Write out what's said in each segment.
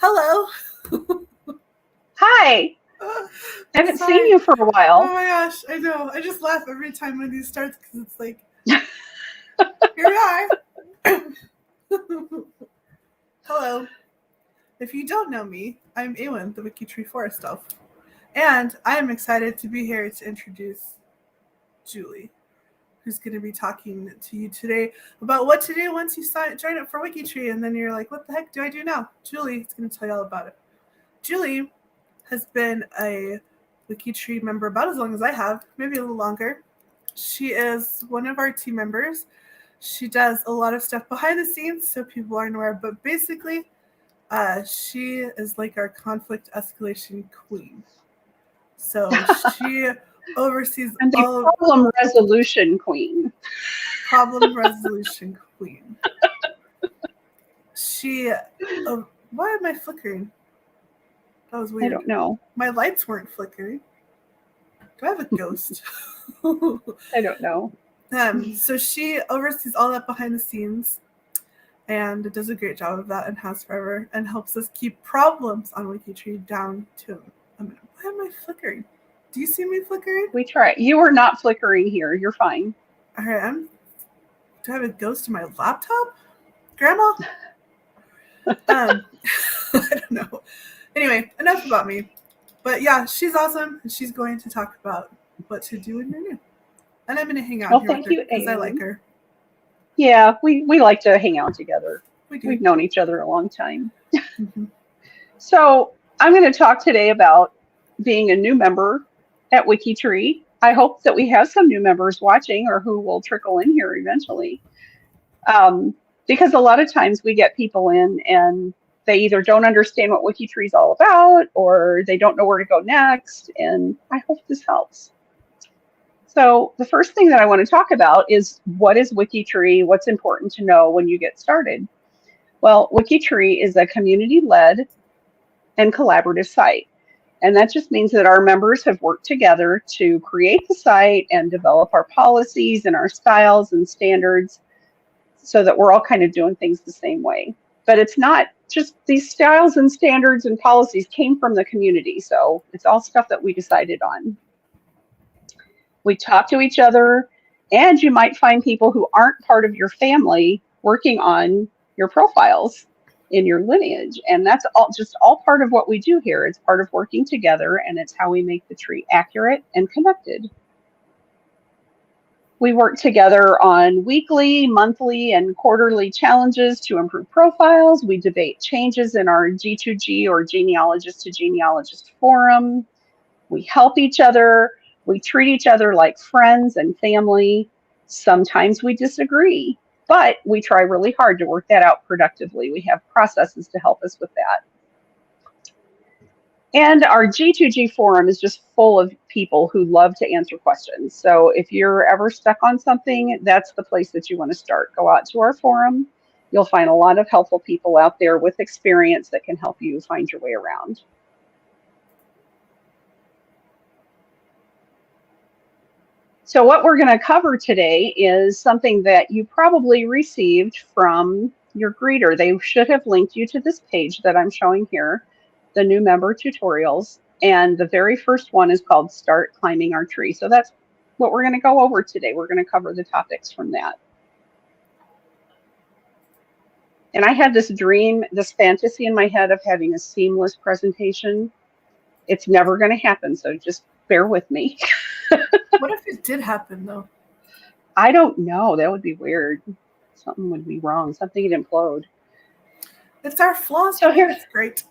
Hello. Hi. I haven't seen you for a while. Oh my gosh, I know. I just laugh every time one of these starts because it's like, here we are. Hello. If you don't know me, I'm Eowyn, the WikiTree Forest Elf. And I am excited to be here to introduce Julie, who's going to be talking to you today about what to do once you join up for WikiTree, and then you're like, what the heck do I do now? Julie is going to tell you all about it. Julie has been a WikiTree member about as long as I have, maybe a little longer. She is one of our team members. She does a lot of stuff behind the scenes so people aren't aware, but basically she is like our conflict escalation queen. So she oversees I'm the problem resolution queen. Problem resolution queen. She, why am I flickering? That was weird. I don't know. My lights weren't flickering. Do I have a ghost? I don't know. So she oversees all that behind the scenes and does a great job of that and has forever and helps us keep problems on WikiTree down to a minimum. Why am I flickering? Do you see me flickering? We try. You are not flickering here. You're fine. All right. Do I have a ghost in my laptop? Grandma? I don't know. Anyway, enough about me. But yeah, she's awesome. And she's going to talk about what to do when you're new. And I'm going to hang out here with her because I like her. Yeah, we like to hang out together. We do. We've known each other a long time. Mm-hmm. So I'm going to talk today about being a new member at WikiTree. I hope that we have some new members watching or who will trickle in here eventually. Because a lot of times we get people in and they either don't understand what WikiTree is all about or they don't know where to go next. And I hope this helps. So the first thing that I want to talk about is what is WikiTree? What's important to know when you get started? Well, WikiTree is a community-led and collaborative site. And that just means that our members have worked together to create the site and develop our policies and our styles and standards so that we're all kind of doing things the same way. But it's not just these styles and standards and policies came from the community. So it's all stuff that we decided on. We talk to each other, and you might find people who aren't part of your family working on your profiles in your lineage. And that's all part of what we do here. It's part of working together, and it's how we make the tree accurate and connected. We work together on weekly, monthly, and quarterly challenges to improve profiles. We debate changes in our G2G or genealogist to genealogist forum. We help each other. We treat each other like friends and family. Sometimes we disagree, but we try really hard to work that out productively. We have processes to help us with that. And our G2G forum is just full of people who love to answer questions. So if you're ever stuck on something, that's the place that you want to start. Go out to our forum. You'll find a lot of helpful people out there with experience that can help you find your way around. So what we're going to cover today is something that you probably received from your greeter. They should have linked you to this page that I'm showing here, the new member tutorials. And the very first one is called Start Climbing Our Tree. So that's what we're going to go over today. We're going to cover the topics from that. And I had this dream, this fantasy in my head of having a seamless presentation. It's never going to happen, so just bear with me. What if it did happen, though? I don't know. That would be weird. Something would be wrong. Something would implode. It's our flaws. So here, it's great.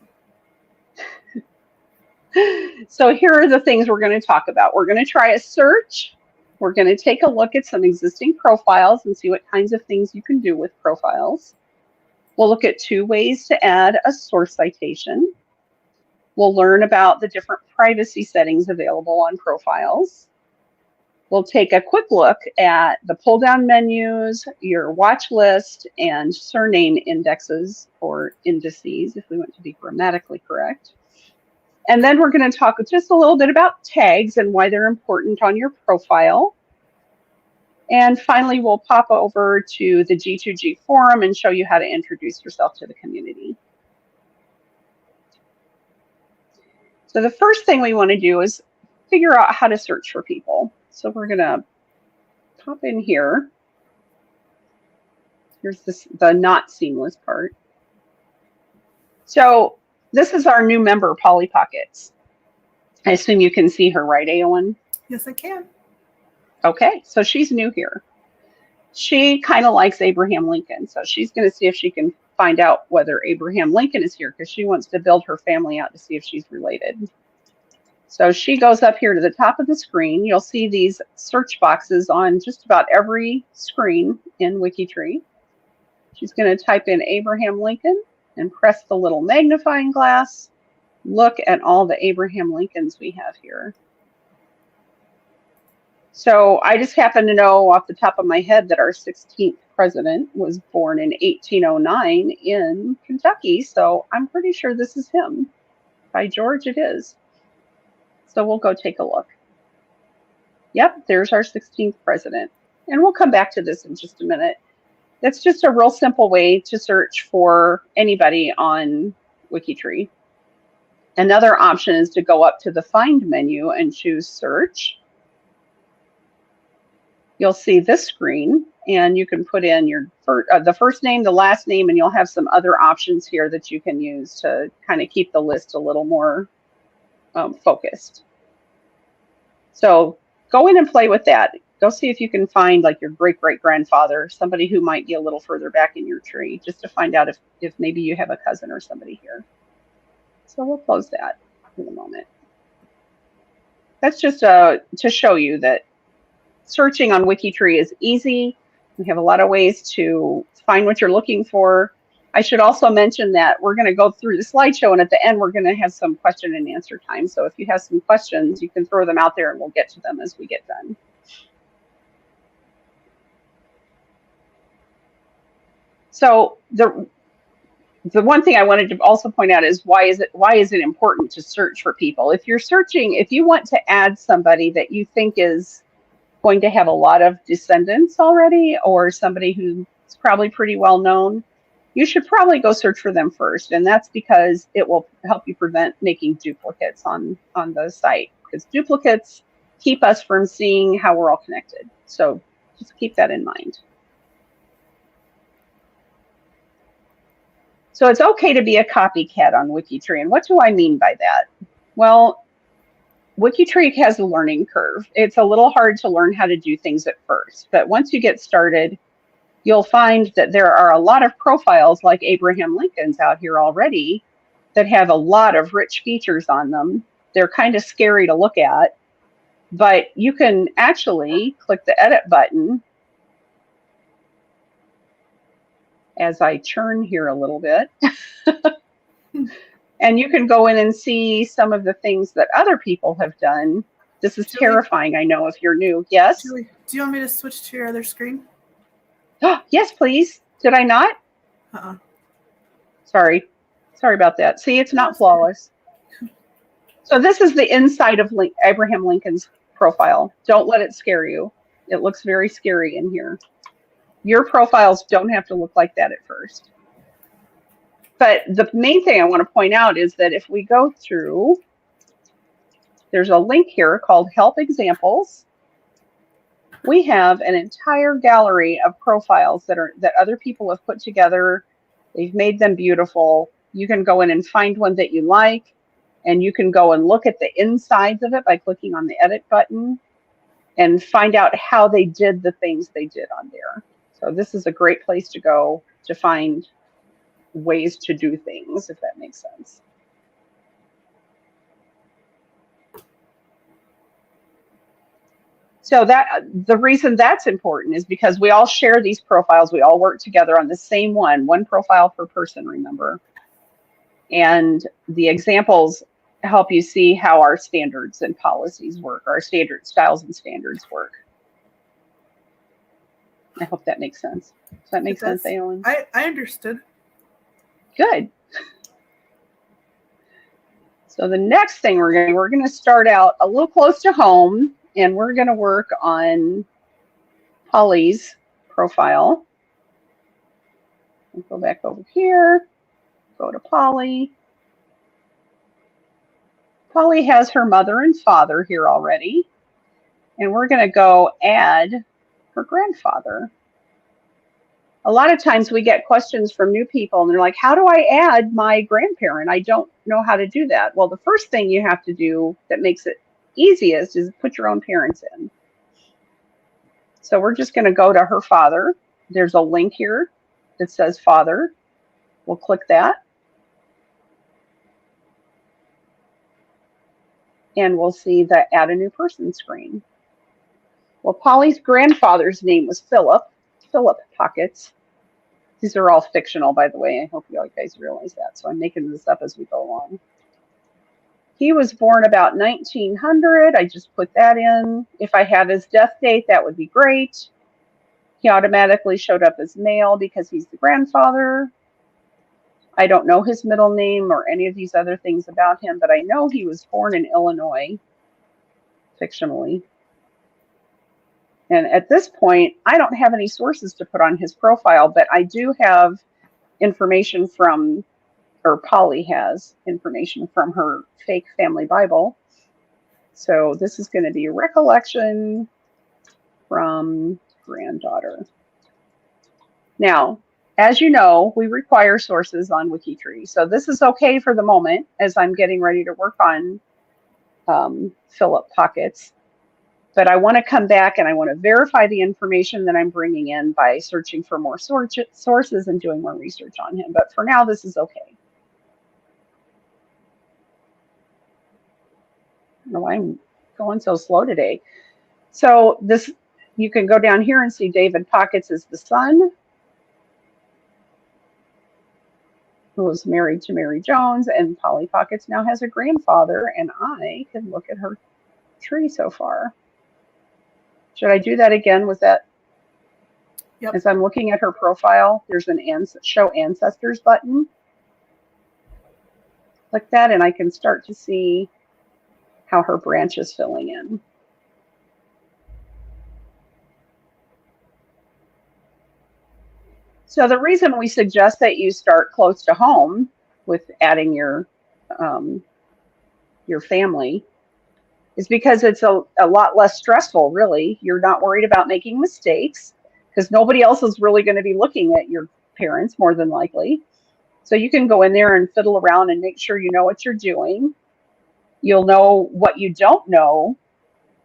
So here are the things we're going to talk about. We're going to try a search. We're going to take a look at some existing profiles and see what kinds of things you can do with profiles. We'll look at 2 ways to add a source citation. We'll learn about the different privacy settings available on profiles. We'll take a quick look at the pull-down menus, your watch list, and surname indexes or indices, if we want to be grammatically correct. And then we're going to talk just a little bit about tags and why they're important on your profile. And finally, we'll pop over to the G2G forum and show you how to introduce yourself to the community. So the first thing we want to do is figure out how to search for people. So we're going to pop in here. Here's the not seamless part. So this is our new member, Polly Pockets. I assume you can see her, right, Eowyn? Yes, I can. Okay, so she's new here. She kind of likes Abraham Lincoln, so she's going to see if she can find out whether Abraham Lincoln is here, because she wants to build her family out to see if she's related. So she goes up here to the top of the screen. You'll see these search boxes on just about every screen in WikiTree. She's going to type in Abraham Lincoln and press the little magnifying glass. Look at all the Abraham Lincolns we have here. So I just happen to know off the top of my head that our 16th president was born in 1809 in Kentucky. So I'm pretty sure this is him. By George, it is. So we'll go take a look. Yep, there's our 16th president. And we'll come back to this in just a minute. That's just a real simple way to search for anybody on WikiTree. Another option is to go up to the Find menu and choose Search. You'll see this screen, and you can put in your the first name, the last name, and you'll have some other options here that you can use to kind of keep the list a little more focused. So go in and play with that. Go see if you can find like your great-great-grandfather, somebody who might be a little further back in your tree, just to find out if maybe you have a cousin or somebody here. So we'll close that in a moment. That's just to show you that searching on WikiTree is easy. We have a lot of ways to find what you're looking for. I should also mention that we're going to go through the slideshow, and at the end we're going to have some question and answer time. So if you have some questions, you can throw them out there and we'll get to them as we get done. So the one thing I wanted to also point out is why is it important to search for people? If you're searching, if you want to add somebody that you think is going to have a lot of descendants already, or somebody who's probably pretty well known, you should probably go search for them first. And that's because it will help you prevent making duplicates on the site, because duplicates keep us from seeing how we're all connected. So just keep that in mind. So it's okay to be a copycat on WikiTree. And what do I mean by that? Well, WikiTree has a learning curve. It's a little hard to learn how to do things at first, but once you get started, you'll find that there are a lot of profiles like Abraham Lincoln's out here already that have a lot of rich features on them. They're kind of scary to look at, but you can actually click the edit button as I churn here a little bit. And you can go in and see some of the things that other people have done. This is Julie, terrifying, I know, if you're new. Yes? Julie, do you want me to switch to your other screen? Yes, please. Did I not? Sorry about that. See, it's not flawless. So this is the inside of Abraham Lincoln's profile. Don't let it scare you. It looks very scary in here. Your profiles don't have to look like that at first. But the main thing I want to point out is that if we go through, there's a link here called Help Examples. We have an entire gallery of profiles that other people have put together. They've made them beautiful. You can go in and find one that you like, and you can go and look at the insides of it by clicking on the edit button and find out how they did the things they did on there. So this is a great place to go to find ways to do things, if that makes sense. So the reason that's important is because we all share these profiles. We all work together on the same one profile per person, remember. And the examples help you see how our standards and policies work, our standard styles and standards work. I hope that makes sense. Does that make sense, Eowyn? I understood. Good. So the next thing we're going to start out a little close to home, and we're going to work on Polly's profile. We'll go back over here, go to Polly. Polly has her mother and father here already. And we're going to go add her grandfather. A lot of times we get questions from new people and they're like, how do I add my grandparent? I don't know how to do that. Well, the first thing you have to do that makes it easiest is put your own parents in. So we're just going to go to her father. There's a link here that says father. We'll click that. And we'll see the add a new person screen. Well, Polly's grandfather's name was Philip Pockets. These are all fictional, by the way. I hope you guys realize that. So I'm making this up as we go along. He was born about 1900. I just put that in. If I have his death date, that would be great. He automatically showed up as male because he's the grandfather. I don't know his middle name or any of these other things about him, but I know he was born in Illinois, fictionally. And at this point, I don't have any sources to put on his profile, but I do have information from, or Polly has information from her fake family Bible. So this is going to be a recollection from granddaughter. Now, as you know, we require sources on WikiTree. So this is okay for the moment as I'm getting ready to work on Philip Pockets. But I want to come back and I want to verify the information that I'm bringing in by searching for more sources and doing more research on him. But for now, this is okay. I don't know why I'm going so slow today. So this, you can go down here and see David Pockets is the son, who was married to Mary Jones, and Polly Pockets now has a grandfather, and I can look at her tree so far. Should I do that again? Was that, yep. As I'm looking at her profile, there's an show ancestors button. Click that and I can start to see how her branch is filling in. So the reason we suggest that you start close to home with adding your family is because it's a lot less stressful, really. You're not worried about making mistakes because nobody else is really going to be looking at your parents, more than likely. So you can go in there and fiddle around and make sure you know what you're doing. You'll know what you don't know,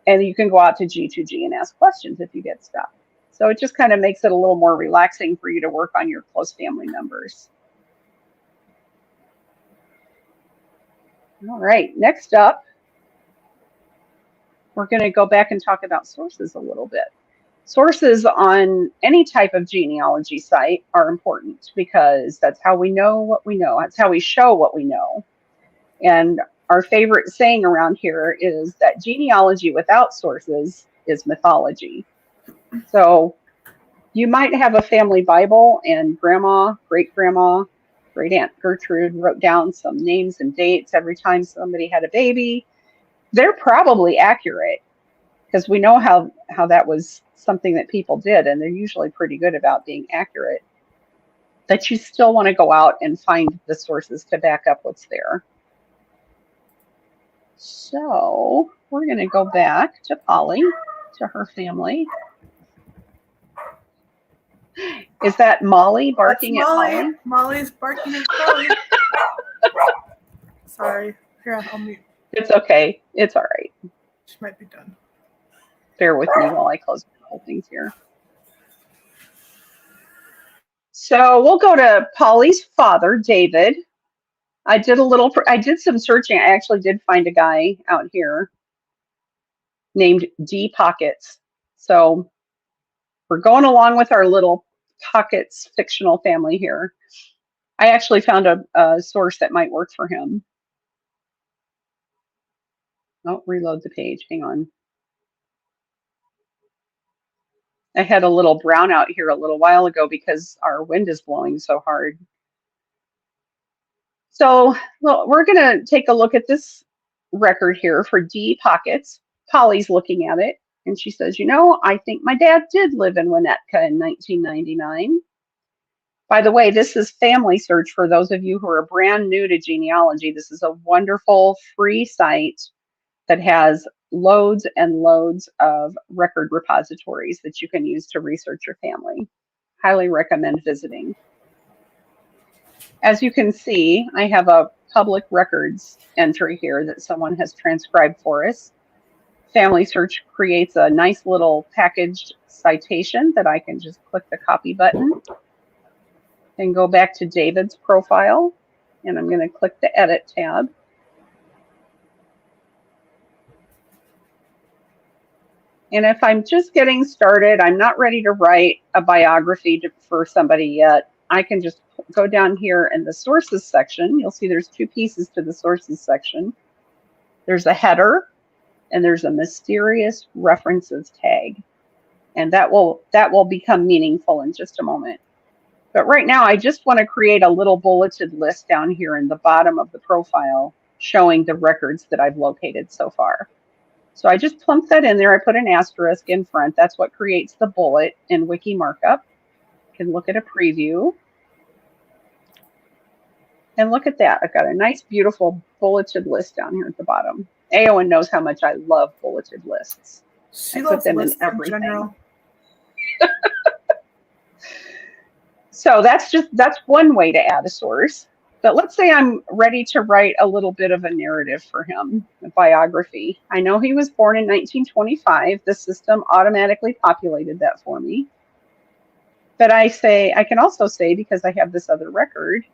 and you can go out to G2G and ask questions if you get stuck. So it just kind of makes it a little more relaxing for you to work on your close family members. All right, next up, we're going to go back and talk about sources a little bit. Sources on any type of genealogy site are important because that's how we know what we know. That's how we show what we know. And our favorite saying around here is that genealogy without sources is mythology. So you might have a family Bible and grandma, great-grandma, great-aunt Gertrude wrote down some names and dates every time somebody had a baby. They're probably accurate because we know how that was something that people did, and they're usually pretty good about being accurate. But you still want to go out and find the sources to back up what's there. So we're going to go back to Polly, to her family. Is that Molly barking at Polly? Molly's barking at Polly. Sorry. Here, I'll mute. It's okay. It's all right. She might be done. Bear with me while I close a couple things here. So we'll go to Polly's father, David. I did some searching. I actually did find a guy out here named D Pockets. So we're going along with our little Pockets fictional family here. I actually found a source that might work for him. Oh, reload the page. Hang on. I had a little brownout here a little while ago because our wind is blowing so hard. So well, we're going to take a look at this record here for D Pockets. Polly's looking at it and she says, you know, I think my dad did live in Winnetka in 1999. By the way, this is Family Search for those of you who are brand new to genealogy. This is a wonderful free site that has loads and loads of record repositories that you can use to research your family. Highly recommend visiting. As you can see, I have a public records entry here that someone has transcribed for us. Family Search creates a nice little packaged citation that I can just click the copy button and go back to David's profile, and I'm going to click the Edit tab. And if I'm just getting started, I'm not ready to write a biography for somebody yet, I can just go down here in the Sources section. You'll see there's two pieces to the Sources section. There's a header, and there's a Mysterious References tag. And that will become meaningful in just a moment. But right now, I just want to create a little bulleted list down here in the bottom of the profile showing the records that I've located so far. So I just plunked that in there. I put an asterisk in front. That's what creates the bullet in Wiki Markup. You can look at a preview. And look at that. I've got a nice, beautiful bulleted list down here at the bottom. Eowyn knows how much I love bulleted lists. She loves lists in general. So that's one way to add a source. But let's say I'm ready to write a little bit of a narrative for him, a biography. I know he was born in 1925. The system automatically populated that for me. But I can also say, because I have this other record,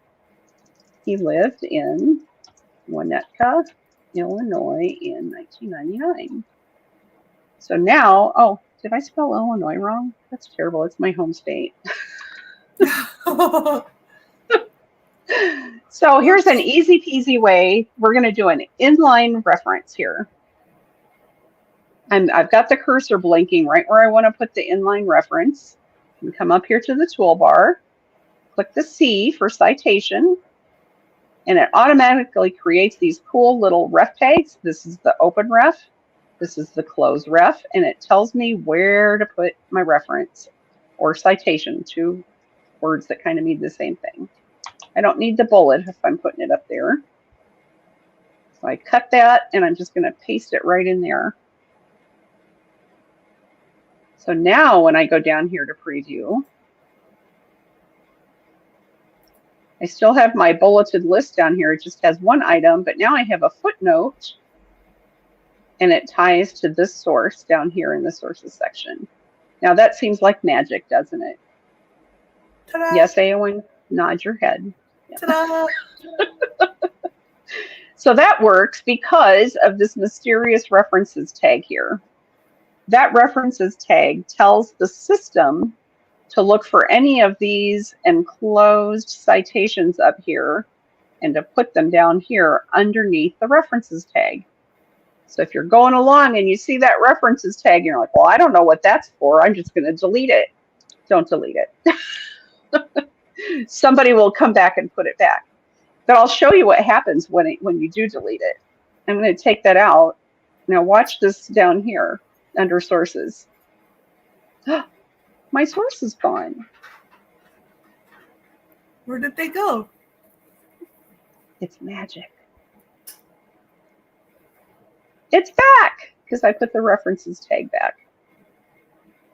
he lived in Winnetka, Illinois in 1999. So now, oh, did I spell Illinois wrong? That's terrible. It's my home state. So here's an easy peasy way. We're going to do an inline reference here. And I've got the cursor blinking right where I want to put the inline reference. And come up here to the toolbar, click the C for citation, and it automatically creates these cool little ref tags. This is the open ref. This is the close ref, and it tells me where to put my reference or citation, two words that kind of mean the same thing. I don't need the bullet if I'm putting it up there. So I cut that, and I'm just going to paste it right in there. So now when I go down here to preview, I still have my bulleted list down here. It just has one item, but now I have a footnote, and it ties to this source down here in the sources section. Now that seems like magic, doesn't it? Ta-da. Yes, Eowyn, nod your head. Yeah. Ta-da. So that works because of this mysterious references tag here. That references tag tells the system to look for any of these enclosed citations up here and to put them down here underneath the references tag. So if you're going along and you see that references tag, and you're like, well, I don't know what that's for. I'm just going to delete it. Don't delete it. Somebody will come back and put it back. But I'll show you what happens when you do delete it. I'm going to take that out. Now watch this down here under sources. My source is gone. Where did they go? It's magic. It's back because I put the references tag back.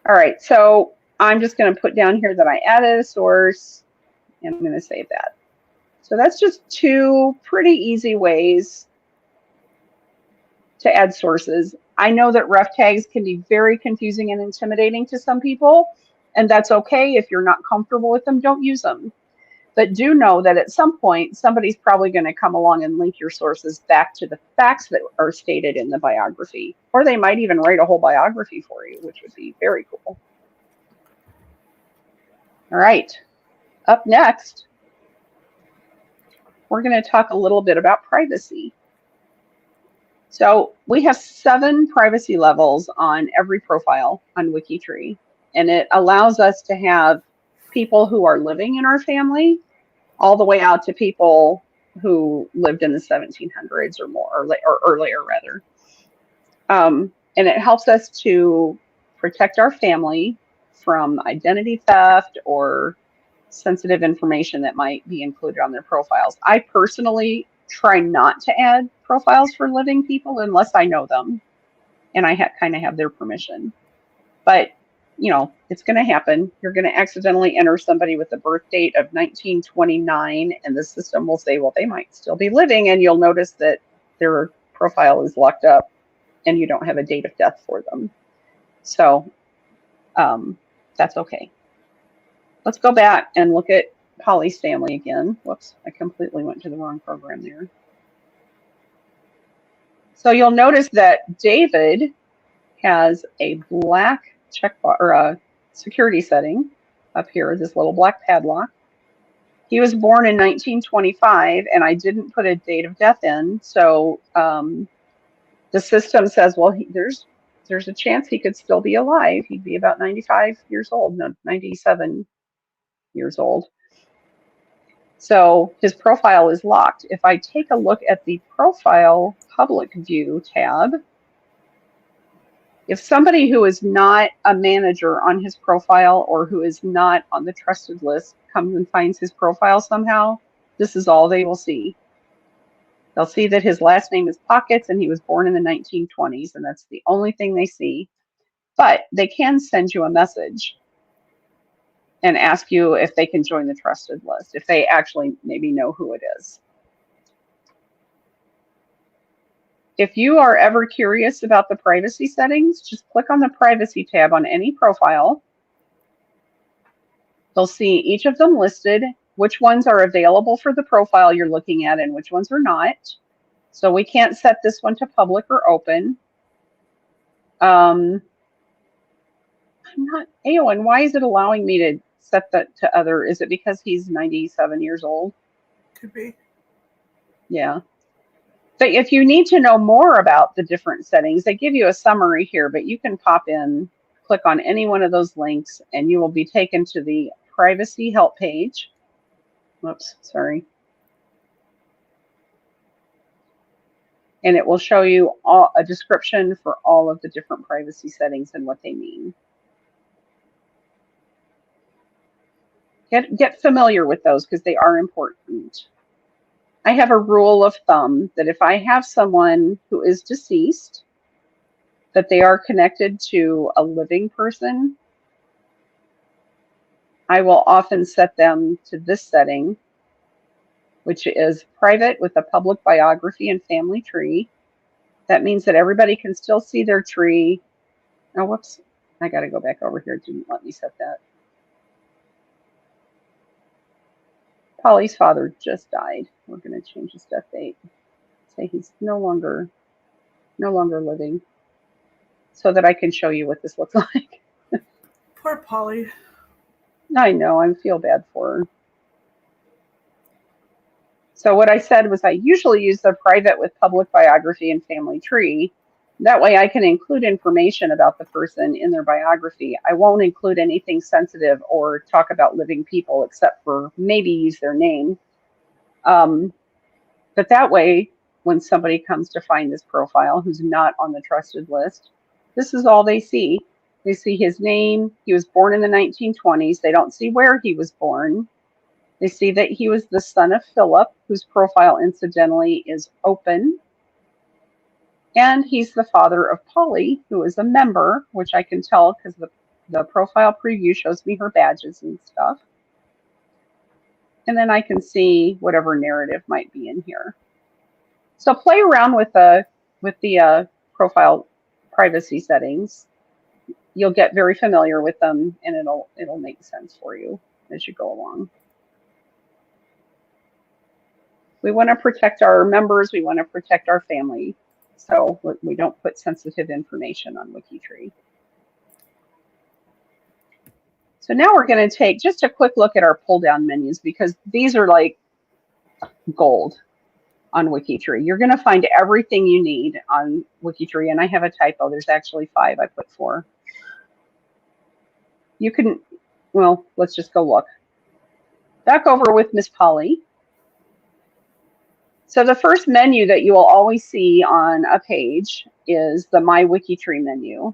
All right, so I'm just going to put down here that I added a source, and I'm going to save that. So that's just two pretty easy ways to add sources. I know that ref tags can be very confusing and intimidating to some people, and that's okay. If you're not comfortable with them, don't use them. But do know that at some point, somebody's probably going to come along and link your sources back to the facts that are stated in the biography. Or they might even write a whole biography for you, which would be very cool. All right. Up next, we're going to talk a little bit about privacy. So we have 7 privacy levels on every profile on WikiTree. And it allows us to have people who are living in our family all the way out to people who lived in the 1700s or more, or earlier rather. And it helps us to protect our family from identity theft or sensitive information that might be included on their profiles. I personally try not to add profiles for living people unless I know them and I kind of have their permission. But, you know, it's going to happen. You're going to accidentally enter somebody with a birth date of 1929, and the system will say, well, they might still be living, and you'll notice that their profile is locked up and you don't have a date of death for them. So that's okay. Let's go back and look at Polly's family again. Whoops, I completely went to the wrong program there. So you'll notice that David has a black checkbox or a security setting up here, this little black padlock. He was born in 1925, and I didn't put a date of death in. So the system says, well, there's a chance he could still be alive. He'd be about 95 years old, no, 97 years old. So his profile is locked. If I take a look at the profile public view tab, if somebody who is not a manager on his profile or who is not on the trusted list comes and finds his profile somehow, this is all they will see. They'll see that his last name is Pockets and he was born in the 1920s, and that's the only thing they see. But they can send you a message and ask you if they can join the trusted list, if they actually maybe know who it is. If you are ever curious about the privacy settings, just click on the privacy tab on any profile. They'll see each of them listed, which ones are available for the profile you're looking at and which ones are not. So we can't set this one to public or open. I'm not, Eowyn, why is it allowing me to set that to other? Is it because he's 97 years old? Could be. Yeah. But if you need to know more about the different settings, they give you a summary here, but you can pop in, click on any one of those links, and you will be taken to the privacy help page. Whoops, sorry. And it will show you a description for all of the different privacy settings and what they mean. Get familiar with those because they are important. I have a rule of thumb that if I have someone who is deceased, that they are connected to a living person, I will often set them to this setting, which is private with a public biography and family tree. That means that everybody can still see their tree. Oh, whoops, I got to go back over here. It didn't let me set that. Polly's father just died. We're going to change his death date. Say he's no longer living, so that I can show you what this looks like. Poor Polly. I know, I feel bad for her. So what I said was I usually use the private with public biography and family tree. That way I can include information about the person in their biography. I won't include anything sensitive or talk about living people except for maybe use their name. But that way, when somebody comes to find this profile who's not on the trusted list, this is all they see. They see his name. He was born in the 1920s. They don't see where he was born. They see that he was the son of Philip, whose profile incidentally is open. And he's the father of Polly, who is a member, which I can tell because the profile preview shows me her badges and stuff. And then I can see whatever narrative might be in here. So play around with the profile privacy settings. You'll get very familiar with them, and it'll make sense for you as you go along. We want to protect our members. We want to protect our family. So we don't put sensitive information on WikiTree. So now we're going to take just a quick look at our pull down menus because these are like gold on WikiTree. You're going to find everything you need on WikiTree. And I have a typo. There's actually 5. I put 4. You can, well, let's just go look. Back over with Miss Polly. So the first menu that you will always see on a page is the My WikiTree menu.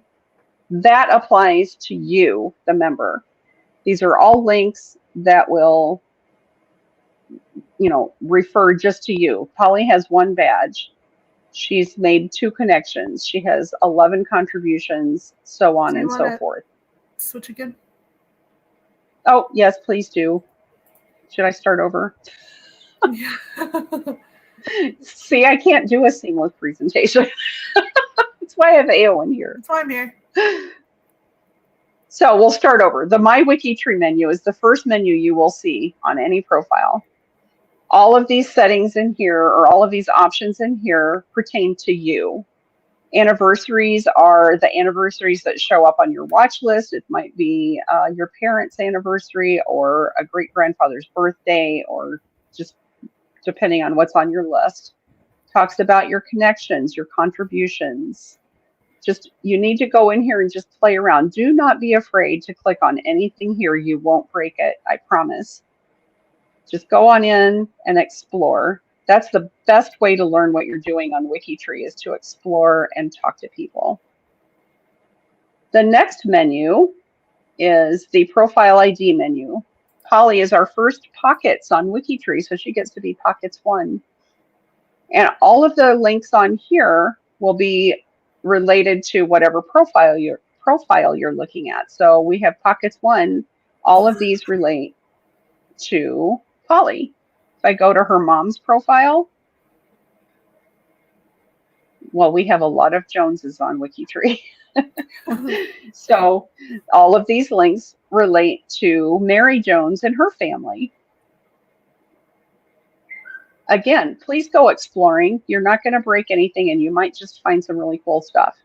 That applies to you, the member. These are all links that will, refer just to you. Polly has one badge. She's made 2 connections. She has 11 contributions, so on Do you and want so to forth. switch again? Oh, yes, please do. Should I start over? Yeah. See, I can't do a seamless presentation. That's why I have Eowyn here. That's why I'm here. So we'll start over. The My WikiTree menu is the first menu you will see on any profile. All of these settings in here, or all of these options in here, pertain to you. Anniversaries are the anniversaries that show up on your watch list. It might be your parents' anniversary or a great-grandfather's birthday, or just depending on what's on your list. Talks about your connections, your contributions. Just, you need to go in here and just play around. Do not be afraid to click on anything here. You won't break it, I promise. Just go on in and explore. That's the best way to learn what you're doing on WikiTree, is to explore and talk to people. The next menu is the Profile ID menu. Polly is our first Pockets on WikiTree, so she gets to be Pockets 1. And all of the links on here will be related to whatever profile you're looking at. So we have Pockets 1. All of these relate to Polly. If I go to her mom's profile, well, we have a lot of Joneses on WikiTree. So all of these links relate to Mary Jones and her family. Again, please go exploring. You're not going to break anything, and you might just find some really cool stuff.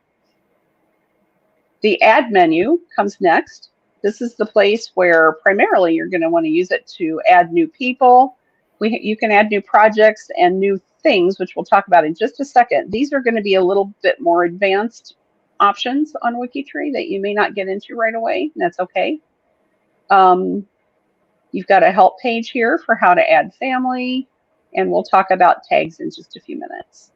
The Add menu comes next. This is the place where primarily you're going to want to use it to add new people. You can add new projects and new things, which we'll talk about in just a second. These are going to be a little bit more advanced options on WikiTree that you may not get into right away, and that's okay. You've got a help page here for how to add family, and we'll talk about tags in just a few minutes.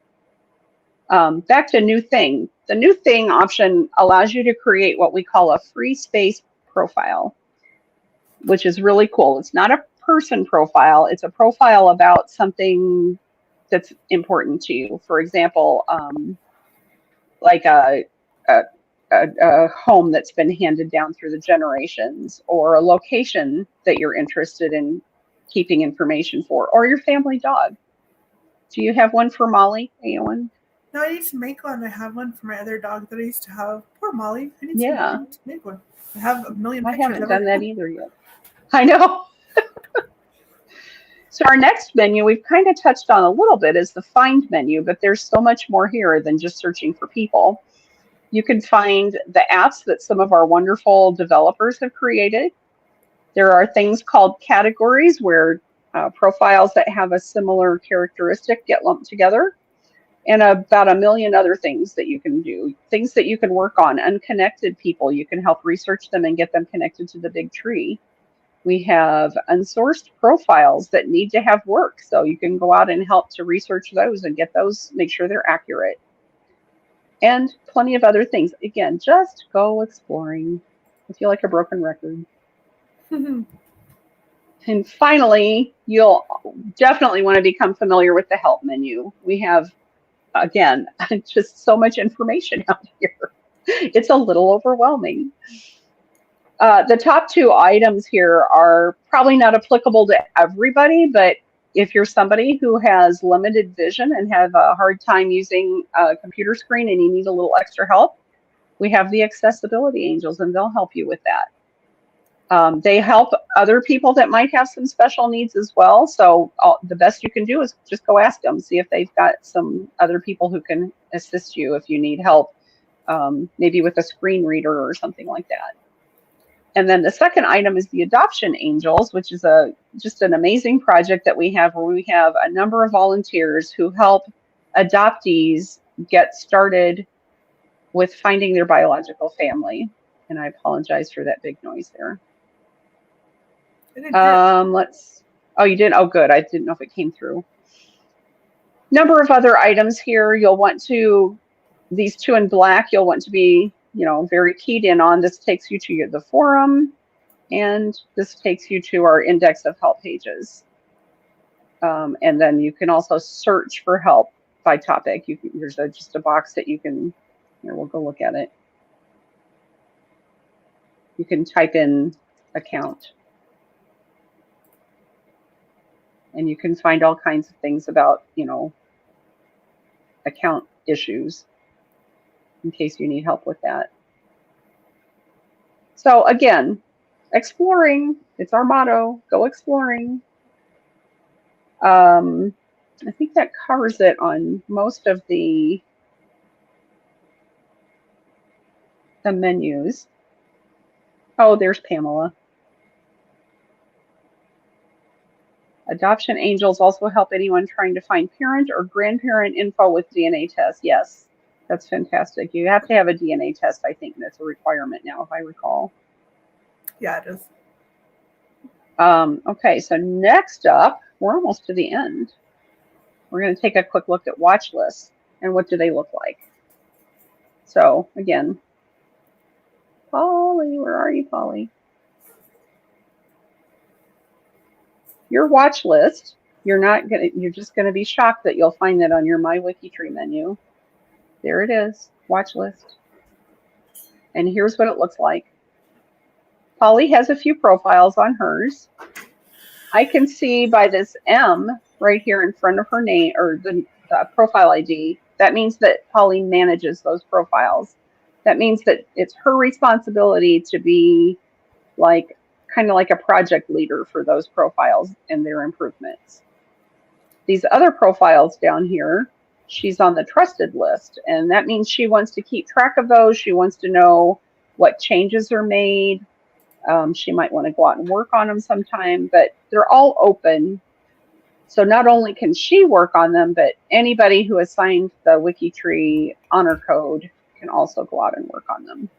Back to new thing. The new thing option allows you to create what we call a free space profile, which is really cool. It's not a person profile. It's a profile about something that's important to you. For example, like a home that's been handed down through the generations, or a location that you're interested in keeping information for, or your family dog. Do you have one for Molly, Eowyn? No, I need to make one. I have one for my other dog that I used to have. Poor Molly. I need to make one. I have a million pictures. I haven't done that either yet. I know. So our next menu we've kind of touched on a little bit is the Find menu, but there's so much more here than just searching for people. You can find the apps that some of our wonderful developers have created. There are things called categories where profiles that have a similar characteristic get lumped together, and about a million other things that you can do, things that you can work on. Unconnected people, you can help research them and get them connected to the big tree. We have unsourced profiles that need to have work, so you can go out and help to research those and get those, make sure they're accurate. And plenty of other things. Again, just go exploring. I feel like a broken record. And finally, you'll definitely want to become familiar with the help menu. We have, again, just so much information out here. It's a little overwhelming. The top 2 items here are probably not applicable to everybody, but if you're somebody who has limited vision and have a hard time using a computer screen and you need a little extra help, we have the accessibility angels, and they'll help you with that. They help other people that might have some special needs as well. So the best you can do is just go ask them, see if they've got some other people who can assist you if you need help, maybe with a screen reader or something like that. And then the second item is the Adoption Angels, which is just an amazing project that we have, where we have a number of volunteers who help adoptees get started with finding their biological family. And I apologize for that big noise there. Oh, you did? Oh, good. I didn't know if it came through. Number of other items here. You'll want to, these 2 in black, you'll want to be very keyed in on. This takes you to the forum. And this takes you to our index of help pages. And then you can also search for help by topic. There's just a box that you can, here, we'll go look at it. You can type in account. And you can find all kinds of things about, account issues in case you need help with that. So again, exploring, it's our motto, go exploring. I think that covers it on most of the menus. Oh, there's Pamela. Adoption angels also help anyone trying to find parent or grandparent info with DNA tests. Yes, that's fantastic. You have to have a DNA test, I think that's a requirement now, if I recall. Yeah, it is. Okay, so next up, we're almost to the end. We're going to take a quick look at watch lists and what do they look like. So again, Polly, where are you, Polly? Your watch list, you're just going to be shocked that you'll find that on your My WikiTree menu. There it is, watch list. And here's what it looks like. Polly has a few profiles on hers. I can see by this M right here in front of her name, or the profile ID, that means that Polly manages those profiles. That means that it's her responsibility to be kind of like a project leader for those profiles and their improvements. These other profiles down here, she's on the trusted list, and that means she wants to keep track of those. She wants to know what changes are made. She might want to go out and work on them sometime, but they're all open. So not only can she work on them, but anybody who has signed the WikiTree honor code can also go out and work on them.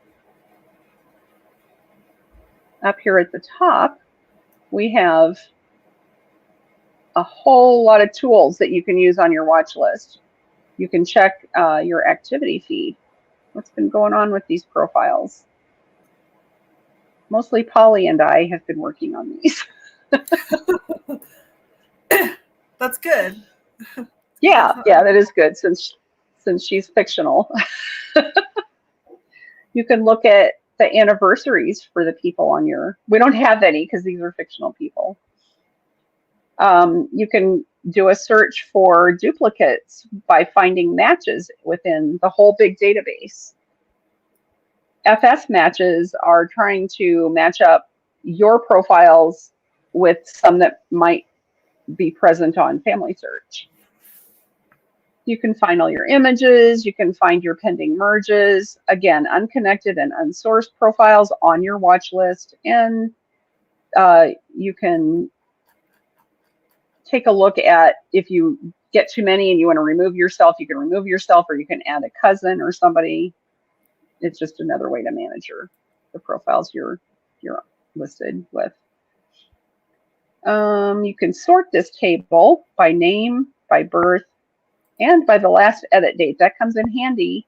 Up here at the top, we have a whole lot of tools that you can use on your watch list. You can check your activity feed. What's been going on with these profiles? Mostly Polly and I have been working on these. That's good. Yeah, that is good since she's fictional. You can look at the anniversaries for the people on your, we don't have any because these are fictional people. You can do a search for duplicates by finding matches within the whole big database. FS matches are trying to match up your profiles with some that might be present on Family Search. You can find all your images, you can find your pending merges, again, unconnected and unsourced profiles on your watch list, and you can take a look at if you get too many and you want to remove yourself, you can remove yourself, or you can add a cousin or somebody. It's just another way to manage the profiles you're listed with. You can sort this table by name, by birth, and by the last edit date. That comes in handy.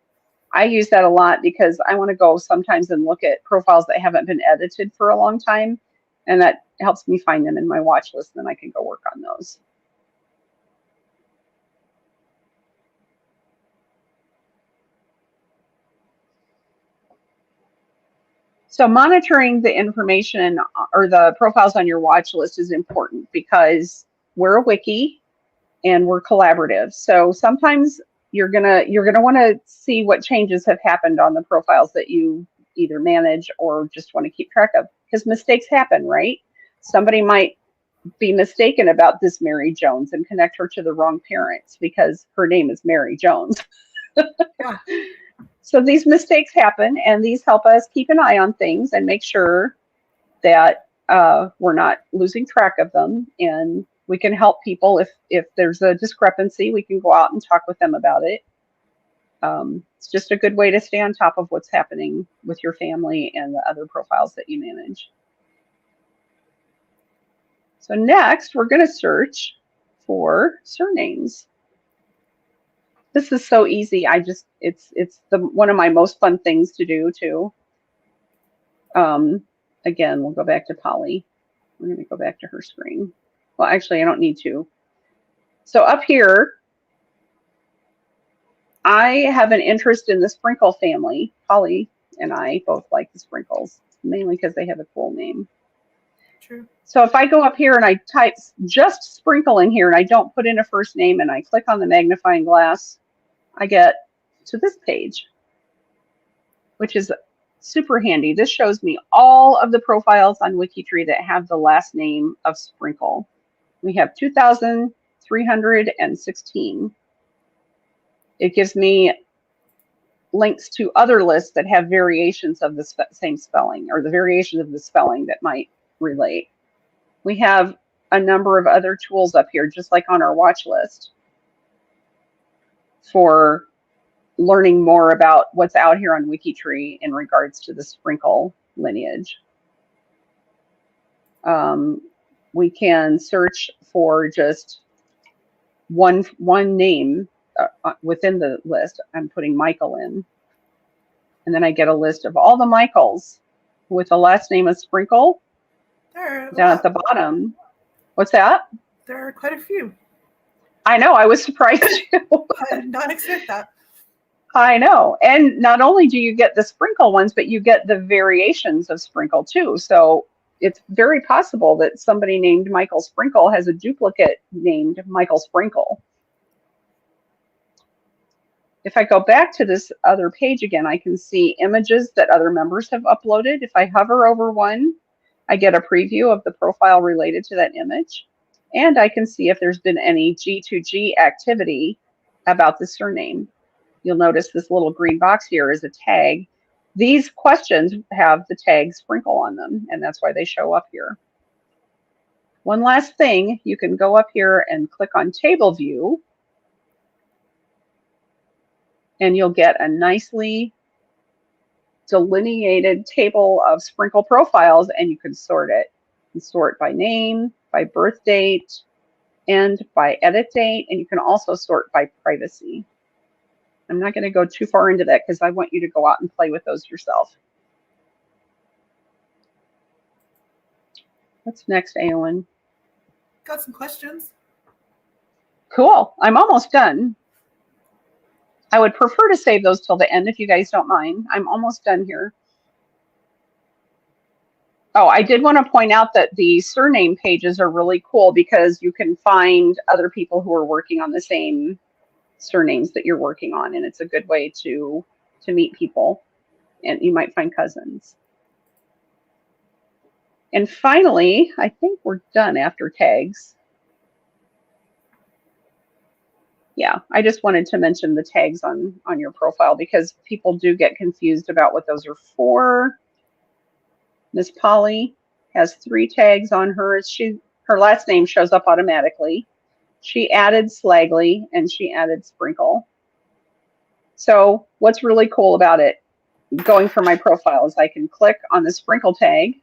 I use that a lot because I want to go sometimes and look at profiles that haven't been edited for a long time, and that helps me find them in my watch list, and then I can go work on those. So monitoring the information or the profiles on your watch list is important because we're a wiki and we're collaborative. So sometimes you're gonna want to see what changes have happened on the profiles that you either manage or just want to keep track of, because mistakes happen, right? Somebody might be mistaken about this Mary Jones and connect her to the wrong parents because her name is Mary Jones. Yeah. So these mistakes happen, and these help us keep an eye on things and make sure that we're not losing track of them. And we can help people if there's a discrepancy, we can go out and talk with them about it. It's just a good way to stay on top of what's happening with your family and the other profiles that you manage. So next, we're going to search for surnames. This is so easy. It's one of my most fun things to do too. again, we'll go back to Polly. We're going to go back to her screen. Well, actually, I don't need to. So up here, I have an interest in the sprinkle family. Polly and I both like the sprinkles, mainly because they have a cool name. True. So if I go up here and I type just sprinkle in here and I don't put in a first name and I click on the magnifying glass, I get to this page, which is super handy. This shows me all of the profiles on WikiTree that have the last name of sprinkle. We have 2,316. It gives me links to other lists that have variations of the same spelling, or the variations of the spelling that might relate. We have a number of other tools up here, just like on our watch list, for learning more about what's out here on WikiTree in regards to the sprinkle lineage. We can search for just one name within the list. I'm putting Michael in, and then I get a list of all the Michaels with the last name of Sprinkle down at the bottom. What's that? There are quite a few. I know. I was surprised too. I did not expect that. I know. And not only do you get the Sprinkle ones, but you get the variations of Sprinkle too. So it's very possible that somebody named Michael Sprinkle has a duplicate named Michael Sprinkle. If I go back to this other page again, I can see images that other members have uploaded. If I hover over one, I get a preview of the profile related to that image. And I can see if there's been any G2G activity about the surname. You'll notice this little green box here is a tag. These questions have the tag Sprinkle on them, and that's why they show up here. One last thing, you can go up here and click on Table View, and you'll get a nicely delineated table of Sprinkle profiles, and you can sort it. You can sort by name, by birth date, and by edit date, and you can also sort by privacy. I'm not going to go too far into that because I want you to go out and play with those yourself. What's next, Eowyn? Got some questions. Cool. I'm almost done. I would prefer to save those till the end if you guys don't mind. I'm almost done here. Oh, I did want to point out that the surname pages are really cool because you can find other people who are working on the same surnames that you're working on, and it's a good way to meet people, and you might find cousins. And finally, I think we're done after tags. Yeah, I just wanted to mention the tags on your profile because people do get confused about what those are for. Miss Polly has 3 tags on hers. Her last name shows up automatically. She added Slagley and she added Sprinkle. So what's really cool about it, going for my profile, is I can click on the Sprinkle tag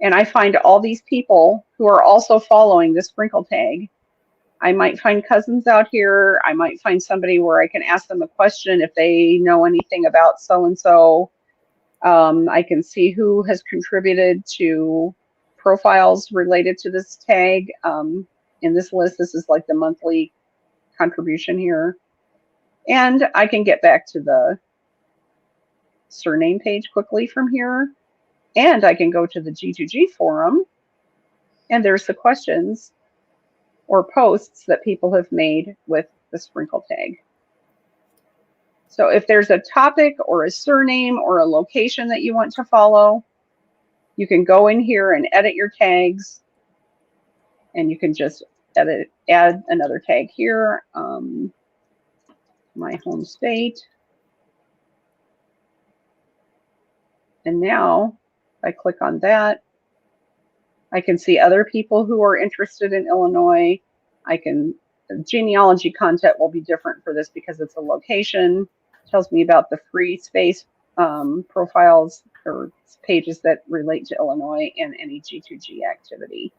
and I find all these people who are also following the Sprinkle tag. I might find cousins out here. I might find somebody where I can ask them a question if they know anything about so-and-so. I can see who has contributed to profiles related to this tag. In this list, this is like the monthly contribution here. And I can get back to the surname page quickly from here. And I can go to the G2G forum, and there's the questions or posts that people have made with the Sprinkle tag. So if there's a topic or a surname or a location that you want to follow, you can go in here and edit your tags, and you can just add another tag here, my home state. And now if I click on that, I can see other people who are interested in Illinois. Genealogy content will be different for this because it's a location. It tells me about the free space profiles or pages that relate to Illinois and any G2G activity.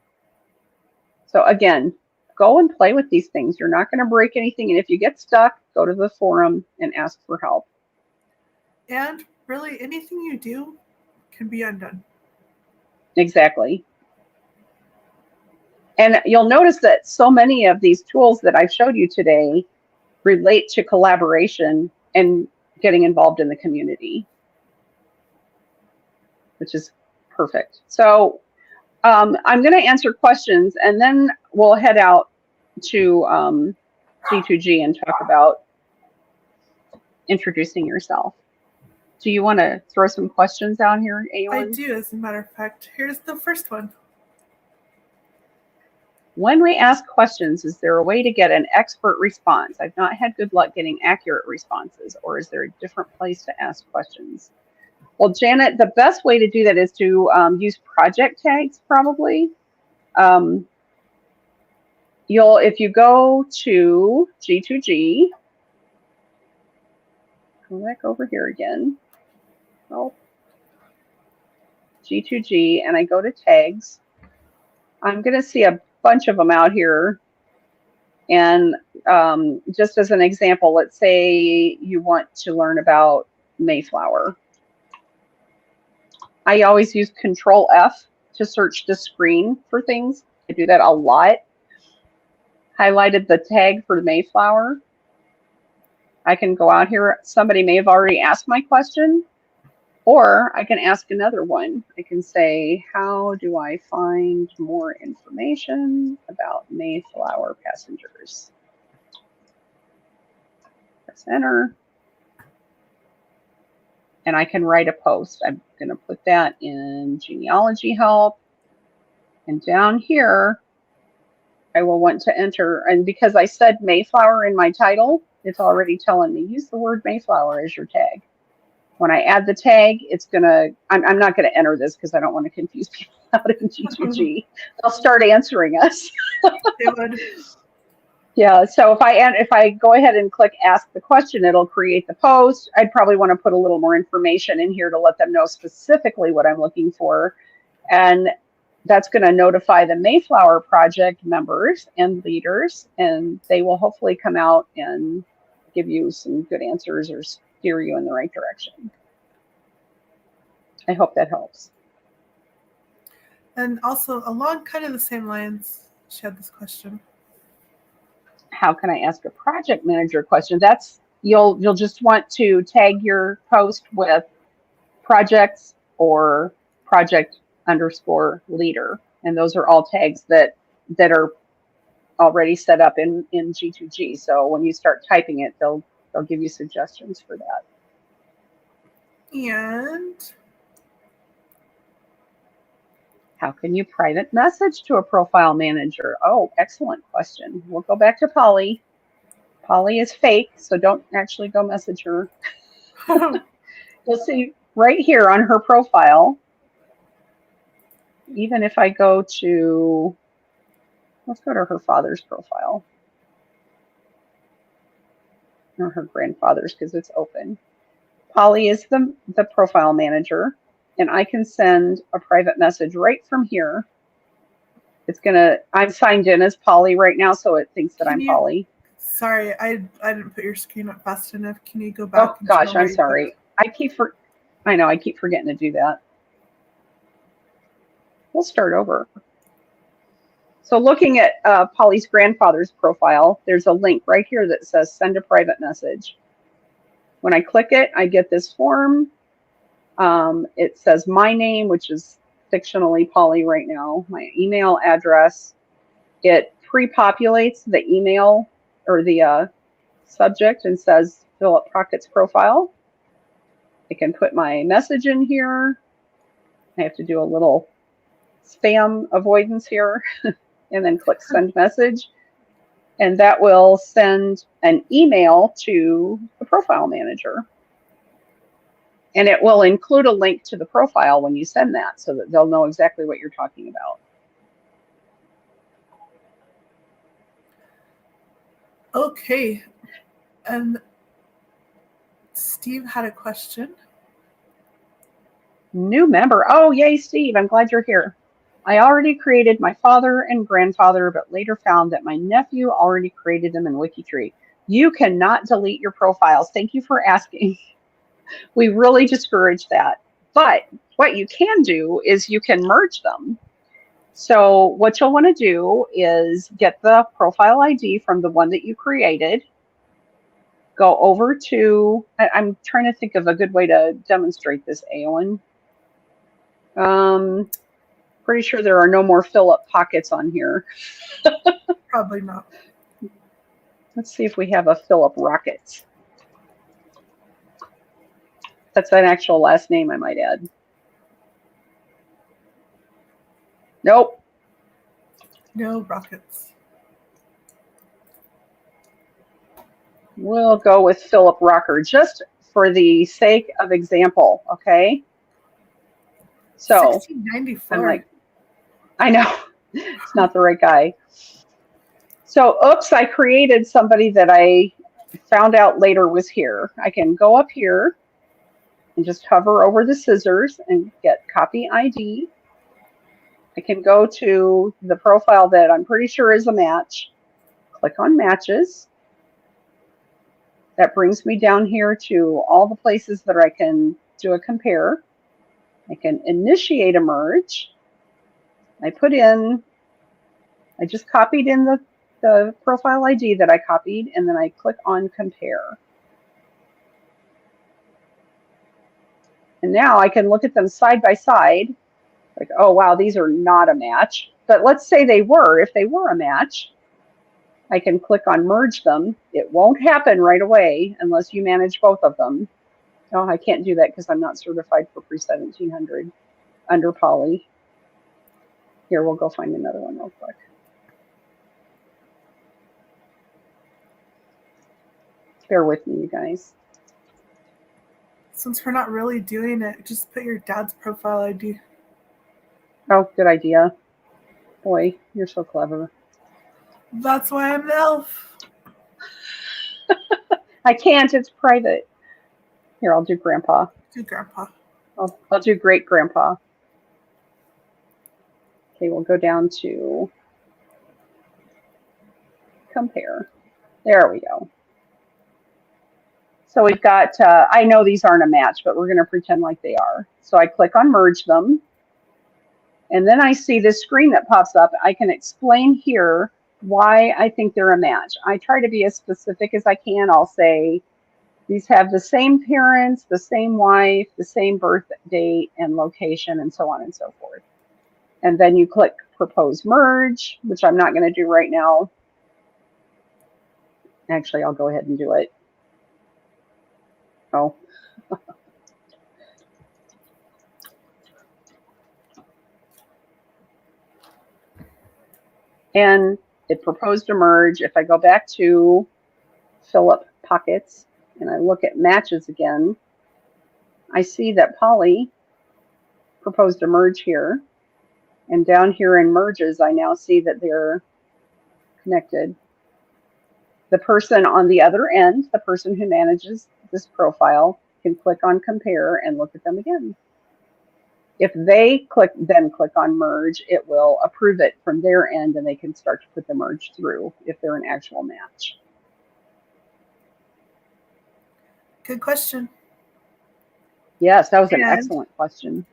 So again, go and play with these things. You're not going to break anything. And if you get stuck, go to the forum and ask for help. And really, anything you do can be undone. Exactly. And you'll notice that so many of these tools that I've showed you today relate to collaboration and getting involved in the community, which is perfect. So I'm going to answer questions, and then we'll head out to G2G and talk about introducing yourself. Do you want to throw some questions out here, Eowyn? I do, as a matter of fact. Here's the first one. When we ask questions, is there a way to get an expert response? I've not had good luck getting accurate responses, or is there a different place to ask questions? Well, Janet, the best way to do that is to use project tags, probably. If you go to G2G, go back over here again. Oh, G2G, and I go to tags. I'm going to see a bunch of them out here. And just as an example, let's say you want to learn about Mayflower. I always use Control F to search the screen for things. I do that a lot. Highlighted the tag for Mayflower. I can go out here. Somebody may have already asked my question, or I can ask another one. I can say, how do I find more information about Mayflower passengers? Press enter. And I can write a post. I'm going to put that in genealogy help. And down here, I will want to enter. And because I said Mayflower in my title, it's already telling me use the word Mayflower as your tag. When I add the tag, it's going to, I'm not going to enter this because I don't want to confuse people out in G2G. They'll start answering us. They would. Yeah, so if I go ahead and click ask the question, it'll create the post. I'd probably want to put a little more information in here to let them know specifically what I'm looking for. And that's going to notify the Mayflower Project members and leaders, and they will hopefully come out and give you some good answers or steer you in the right direction. I hope that helps. And also, along kind of the same lines, she had this question. How can I ask a project manager question? That's you'll just want to tag your post with projects or project_leader, and those are all tags that are already set up in G2G. So when you start typing it, they'll give you suggestions for that. And how can you private message to a profile manager? Oh, excellent question. We'll go back to Polly. Polly is fake, so don't actually go message her. You'll see right here on her profile, even if I go to, let's go to her father's profile. Or her grandfather's, because it's open. Polly is the profile manager, and I can send a private message right from here. It's gonna, I'm signed in as Polly right now, so it thinks that I'm Polly. Sorry, I didn't put your screen up fast enough. Can you go back? Oh gosh, I'm sorry. I keep forgetting to do that. We'll start over. So looking at Polly's grandfather's profile, there's a link right here that says send a private message. When I click it, I get this form. It says my name, which is fictionally Polly right now, my email address. It pre-populates the email or the subject and says Philip Crockett's profile. I can put my message in here. I have to do a little spam avoidance here and then click send message. And that will send an email to the profile manager. And it will include a link to the profile when you send that so that they'll know exactly what you're talking about. Okay. And Steve had a question. New member. Oh, yay, Steve. I'm glad you're here. I already created my father and grandfather, but later found that my nephew already created them in WikiTree. You cannot delete your profiles. Thank you for asking. We really discourage that. But what you can do is you can merge them. So what you'll want to do is get the profile ID from the one that you created. Go over to, I'm trying to think of a good way to demonstrate this, Eowyn. Pretty sure there are no more fill-up pockets on here. Probably not. Let's see if we have a Philip Rockets. That's an actual last name, I might add. Nope. No Rockets. We'll go with Philip Rocker just for the sake of example, okay? So 1694. I'm like, I know, it's not the right guy. So, oops, I created somebody that I found out later was here. I can go up here and just hover over the scissors and get copy ID. I can go to the profile that I'm pretty sure is a match. Click on matches. That brings me down here to all the places that I can do a compare. I can initiate a merge. I just copied in the profile ID that I copied, and then I click on compare. And now I can look at them side by side, like, oh, wow, these are not a match. But let's say they were. If they were a match, I can click on merge them. It won't happen right away unless you manage both of them. Oh, I can't do that because I'm not certified for pre-1700 under Poly. Here, we'll go find another one real quick. Bear with me, you guys. Since we're not really doing it, just put your dad's profile ID. Oh, good idea. Boy, you're so clever. That's why I'm the elf. I can't, it's private. Here, I'll do grandpa. Do grandpa. I'll do great grandpa. Okay, we'll go down to compare. There we go. So we've got, I know these aren't a match, but we're going to pretend like they are. So I click on merge them. And then I see this screen that pops up. I can explain here why I think they're a match. I try to be as specific as I can. I'll say these have the same parents, the same wife, the same birth date and location, and so on and so forth. And then you click propose merge, which I'm not going to do right now. Actually, I'll go ahead and do it. Oh. And it proposed a merge. If I go back to Philip Pockets and I look at matches again, I see that Polly proposed a merge here. And down here in merges, I now see that they're connected. The person on the other end, the person who manages this profile, can click on compare and look at them again. If they then click on merge, it will approve it from their end and they can start to put the merge through if they're an actual match. Good question. Yes, that was an excellent question.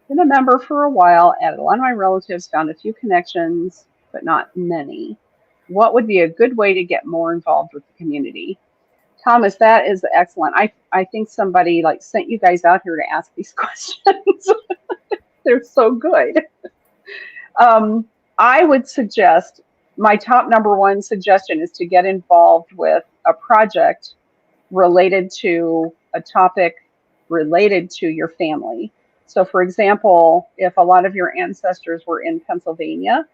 Been a member for a while, added a lot of my relatives, found a few connections, but not many. What would be a good way to get more involved with the community? Thomas, that is excellent. I think somebody like sent you guys out here to ask these questions. They're so good. I would suggest, my top #1 suggestion is to get involved with a project related to a topic related to your family. So for example, if a lot of your ancestors were in Pennsylvania,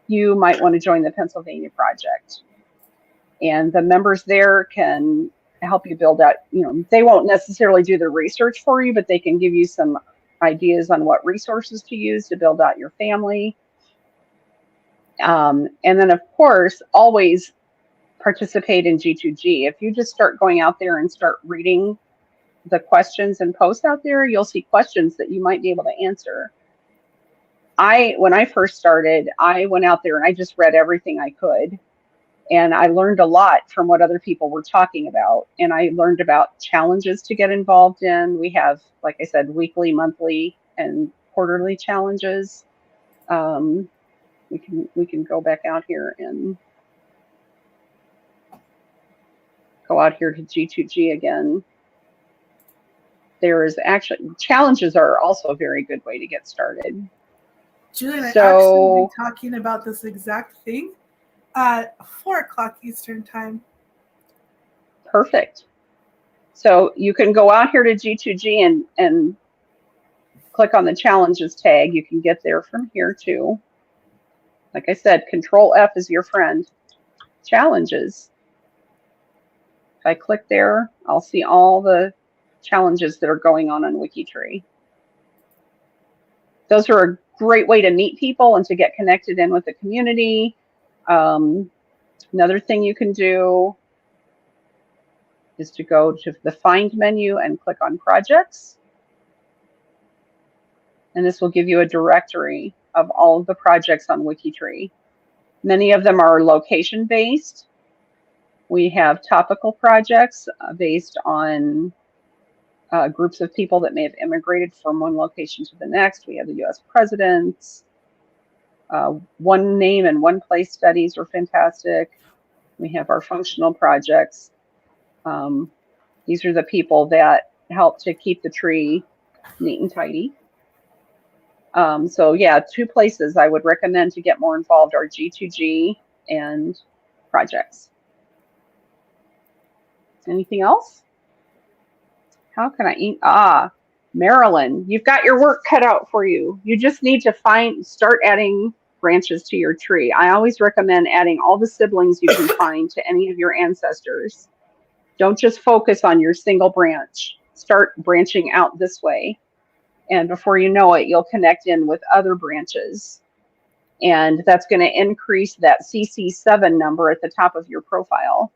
you might want to join the Pennsylvania project. And the members there can help you build out, they won't necessarily do the research for you, but they can give you some ideas on what resources to use to build out your family. And then, of course, always participate in G2G. If you just start going out there and start reading the questions and posts out there, you'll see questions that you might be able to answer. When I first started, I went out there and I just read everything I could. And I learned a lot from what other people were talking about. And I learned about challenges to get involved in. We have, like I said, weekly, monthly, and quarterly challenges. We can go back out here and go out here to G2G again. There is actually, challenges are also a very good way to get started. Julie and I actually will be talking about this exact thing at 4 o'clock Eastern time. Perfect. So you can go out here to G2G and click on the challenges tag. You can get there from here too. Like I said, Control F is your friend. Challenges. If I click there, I'll see all the challenges that are going on WikiTree. Those are a great way to meet people and to get connected in with the community. Another thing you can do is to go to the Find menu and click on Projects. And this will give you a directory of all of the projects on WikiTree. Many of them are location-based. We have topical projects based on groups of people that may have immigrated from one location to the next. We have the US presidents. One name and one place studies are fantastic. We have our functional projects. These are the people that help to keep the tree neat and tidy. So yeah, 2 places I would recommend to get more involved are G2G and projects. Anything else? How can I eat? Marilyn, you've got your work cut out for you. You just need to start adding branches to your tree. I always recommend adding all the siblings you can find to any of your ancestors. Don't just focus on your single branch. Start branching out this way. And before you know it, you'll connect in with other branches. And that's going to increase that CC7 number at the top of your profile.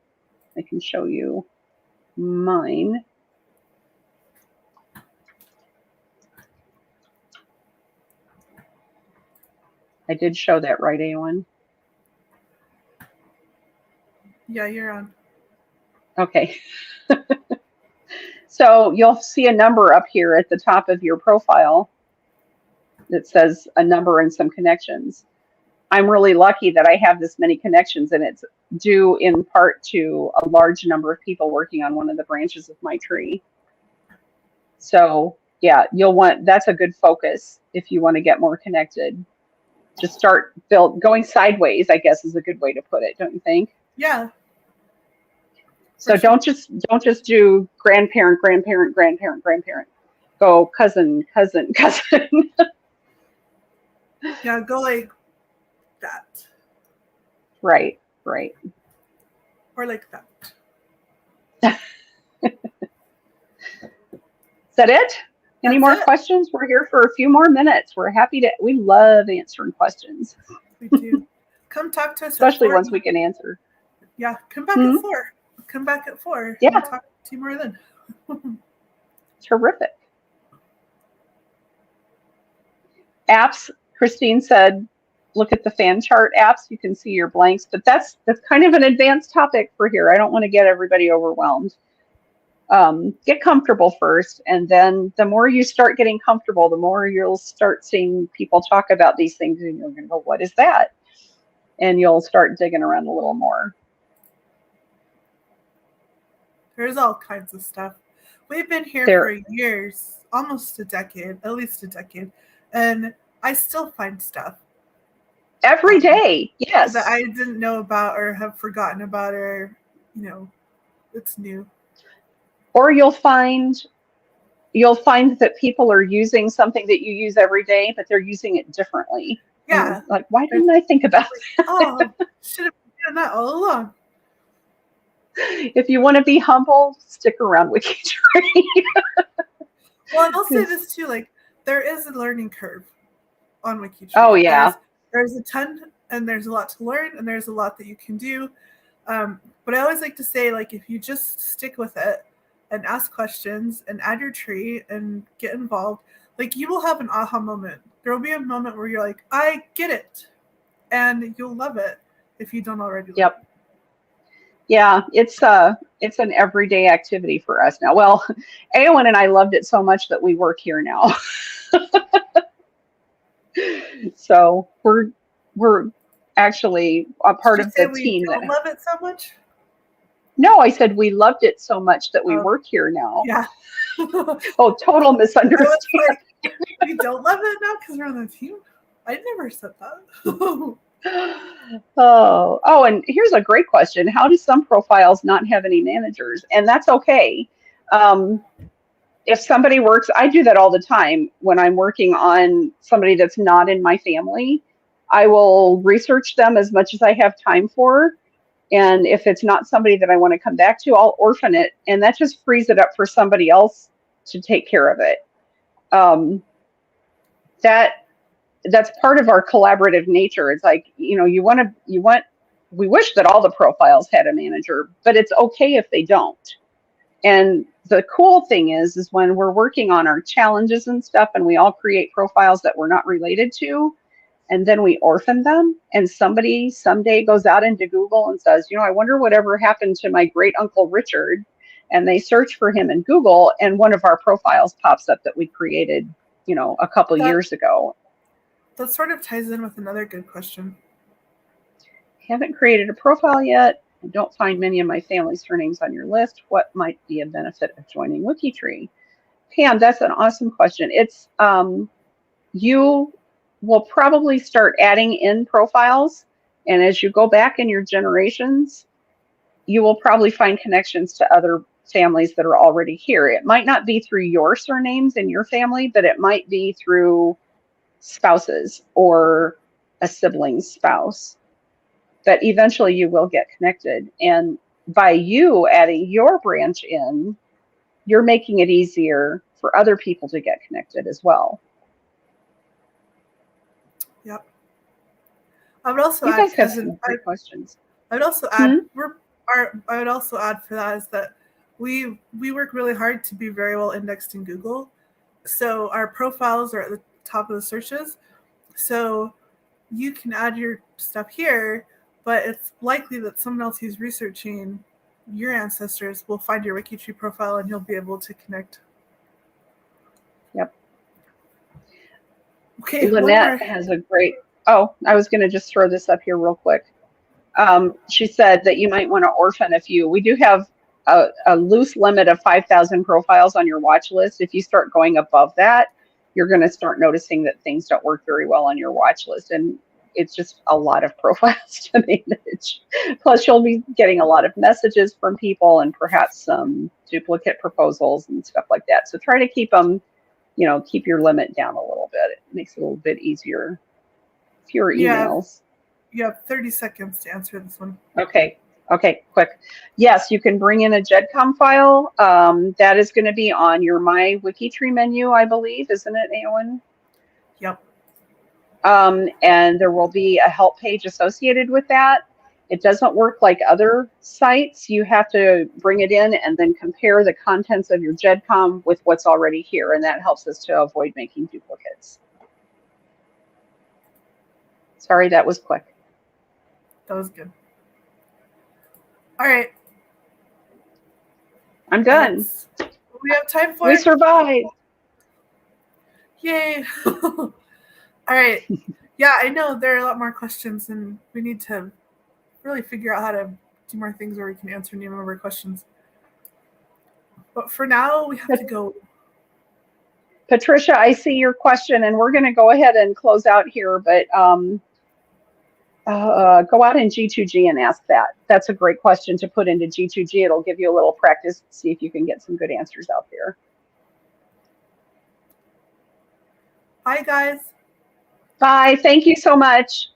I can show you mine. I did show that, right, Eowyn? Yeah, you're on. Okay. So you'll see a number up here at the top of your profile that says a number and some connections. I'm really lucky that I have this many connections, and it's due in part to a large number of people working on one of the branches of my tree. So yeah, that's a good focus if you want to get more connected. Just start going sideways, I guess, is a good way to put it, don't you think? Yeah. So don't just do grandparent, grandparent, grandparent, grandparent. Go cousin, cousin, cousin. Yeah, go like that. Right, right. Or like that. Is that it? Any more questions? We're here for a few more minutes. We love answering questions. We do. Come talk to us. Especially ones we can answer. Yeah, come back at 4. Come back at 4. Yeah. We'll talk to you more then. Terrific. Apps, Christine said, look at the fan chart apps. You can see your blanks, but that's kind of an advanced topic for here. I don't want to get everybody overwhelmed. Get comfortable first, and then the more you start getting comfortable, the more you'll start seeing people talk about these things, and you're going to go, what is that? And you'll start digging around a little more. There's all kinds of stuff. We've been here for years, almost a decade, at least a decade, and I still find stuff. Every day, yes. That I didn't know about or have forgotten about, or, it's new. Or you'll find that people are using something that you use every day, but they're using it differently. Yeah. Like, why didn't I think about that? Oh, should have been doing that all along. If you want to be humble, stick around WikiTree. Well, and I'll say this too, like, there is a learning curve on WikiTree. Oh, yeah. There's a ton, and there's a lot to learn, and there's a lot that you can do. But I always like to say, like, if you just stick with it and ask questions and add your tree and get involved, like, you will have an aha moment. There will be a moment where you're like, I get it. And you'll love it if you don't already love it. Yeah, it's an everyday activity for us now. Well, Eowyn and I loved it so much that we work here now. So we're actually a Did part you of say the we team that. don't love it so much? No, I said we loved it so much that we Oh, work here now. yeah. I Oh, total was misunderstanding. like, we don't love it now because we're on the team? I never said that. Oh, and here's a great question. How do some profiles not have any managers? And that's okay. Um, if somebody works, I do that all the time when I'm working on somebody that's not in my family. I will research them as much as I have time for. And if it's not somebody that I want to come back to, I'll orphan it. And that just frees it up for somebody else to take care of it. Um, that that's part of our collaborative nature. It's like, we wish that all the profiles had a manager, but it's okay if they don't. And the cool thing is when we're working on our challenges and stuff and we all create profiles that we're not related to, and then we orphan them, and somebody someday goes out into Google and says, I wonder whatever happened to my great uncle Richard. And they search for him in Google, and one of our profiles pops up that we created, a couple that, years ago. that sort of ties in with another good question. Haven't created a profile yet. I don't find many of my family's surnames on your list. What might be a benefit of joining WikiTree? Pam, that's an awesome question. It's you will probably start adding in profiles, and as you go back in your generations, you will probably find connections to other families that are already here. It might not be through your surnames in your family, but it might be through spouses or a sibling's spouse. But eventually you will get connected. And by you adding your branch in, you're making it easier for other people to get connected as well. Yep. I would also You add, guys have some great questions. I would also add, I would also add for that is that we work really hard to be very well indexed in Google. So our profiles are at the top of the searches. So you can add your stuff here, but it's likely that someone else who's researching your ancestors will find your WikiTree profile and you'll be able to connect. Yep. Okay. Lynette has a great, I was going to just throw this up here real quick. She said that you might want to orphan a few. We do have a loose limit of 5,000 profiles on your watch list. If you start going above that, you're going to start noticing that things don't work very well on your watch list. And it's just a lot of profiles to manage. Plus, you'll be getting a lot of messages from people and perhaps some duplicate proposals and stuff like that. So try to keep them, keep your limit down a little bit. It makes it a little bit easier. Fewer emails. You have 30 seconds to answer this one. Okay, quick. Yes, you can bring in a Jetcom file. That is going to be on your My WikiTree menu, I believe, isn't it, Eowyn? Yep. And there will be a help page associated with that. It doesn't work like other sites. You have to bring it in and then compare the contents of your Jetcom with what's already here, and that helps us to avoid making duplicates. Sorry, that was quick. That was good. All right. I'm done. We have time for We survived. Yay. All right. Yeah, I know there are a lot more questions, and we need to really figure out how to do more things where we can answer new member questions. But for now, we have to go. Patricia, I see your question, and we're going to go ahead and close out here, but go out in G2G and ask that. That's a great question to put into G2G. It'll give you a little practice to see if you can get some good answers out there. Bye, guys. Bye. Thank you so much.